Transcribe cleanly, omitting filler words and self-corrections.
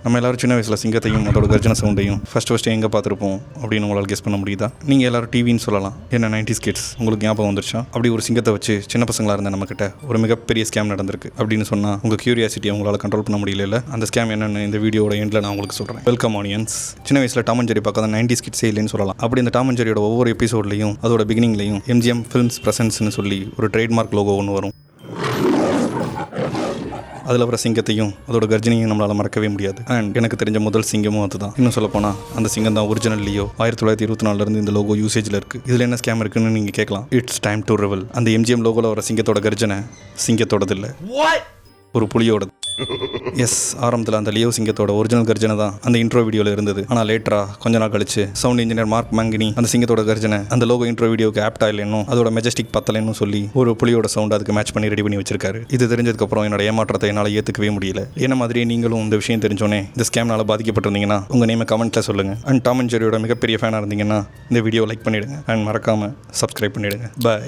நம்ம எல்லாரும் சின்ன வயசில் சிங்கத்தையும் அதோட கர்ஜன சவுண்டையும் ஃபஸ்ட்டு எங்கே பார்த்துருப்போம் அப்படின்னு உங்களால் கெஸ் பண்ண முடியுதா? நீங்கள் எல்லாரும் டிவின்னு சொல்லலாம். என்ன 90s கிட்ஸ் உங்களுக்கு ஞாபகம் வந்துருச்சா? அப்படி ஒரு சிங்கத்தை வச்சு சின்ன பசங்களாக இருந்த நம்மக்கிட்ட ஒரு மிகப்பெரிய ஸ்கேம் நடந்திருக்கு அப்படின்னு சொன்னால் உங்கள் கியூரியாசிட்டியை உங்களால் கண்ட்ரோல் பண்ண முடியல. அந்த ஸ்கேம் என்னென்னு இந்த வீடியோட எண்டில் நான் உங்களுக்கு சொல்கிறேன். Welcome audience. சின்ன வயசில் டாம் அண்ட் ஜெர்ரி பார்க்காத 90s கிட்ஸே இல்லைன்னு சொல்லலாம். அப்படி இந்த டாம் அண்ட் ஜெர்ரியோட ஒவ்வொரு எபிசோட்லையும் அதோட பிகினிங்லையும் MGM ஃபிலிம்ஸ் பிரசன்ஸ்னு சொல்லி ஒரு ட்ரேட்மார்க் லோகோ ஒன்று வரும். அதில் வர சிங்கத்தையும் அதோட கர்ஜனையும் நம்மளால் மறக்கவே முடியாது. அண்ட் எனக்கு தெரிஞ்ச முதல் சிங்கமும் அதுதான். இன்னும் சொல்லப்போனால் அந்த சிங்கம் தான் ஒரிஜினல் லியோ. 1924 இந்த லோகோ யூசேஜில் இருக்குது. இதில் என்ன ஸ்கேம் இருக்குன்னு நீங்கள் கேட்கலாம். It's time to rival. அந்த MGM லோகோவில் வர சிங்கத்தோட கர்ஜனை சிங்கத்தோடது இல்லை, ஒரு புலியோடது. எஸ், ஆரம்பத்தில் அந்த லியோ சிங்கத்தோட ஒரிஜினல் கர்ஜனை தான் அந்த இன்ட்ரோ வீடியோவில் இருந்தது. ஆனால் லேட்டராக கொஞ்ச நாள் கழிச்சு சவுண்ட் இன்ஜினியர் மார்க் மேங்கினி அந்த சிங்கத்தோட கர்ஜனை அந்த லோகோ இன்ட்ரோ வீடியோக்கு ஆப்டா இல்லைன்னு அதோட மெஜஸ்டிக் பத்தலைன்னு சொல்லி ஒரு புலியோட சவுண்ட் அதுக்கு மேட்ச் பண்ணி ரெடி பண்ணி வச்சிருக்காரு. இது தெரிஞ்சதுக்கப்புறம் என்னோட ஏமாற்றத்தை என்னால் ஏற்றுக்கவே முடியல. என்ன மாதிரியே நீங்களும் இந்த விஷயம் தெரிஞ்சோன்னே இந்த ஸ்கேம்னால பாதிக்கப்பட்டிருந்தீங்கன்னா உங்கள் நேமை கமெண்ட்டில் சொல்லுங்கள். அண்ட் டாம் அண்ட் ஜெர்ரியோட மிகப்பெரிய ஃபேனாக இருந்தீங்கன்னா இந்த வீடியோ லைக் பண்ணிவிடுங்க. அண்ட் மறக்காமல் சப்ஸ்கிரைப் பண்ணிவிடுங்க. பாய்.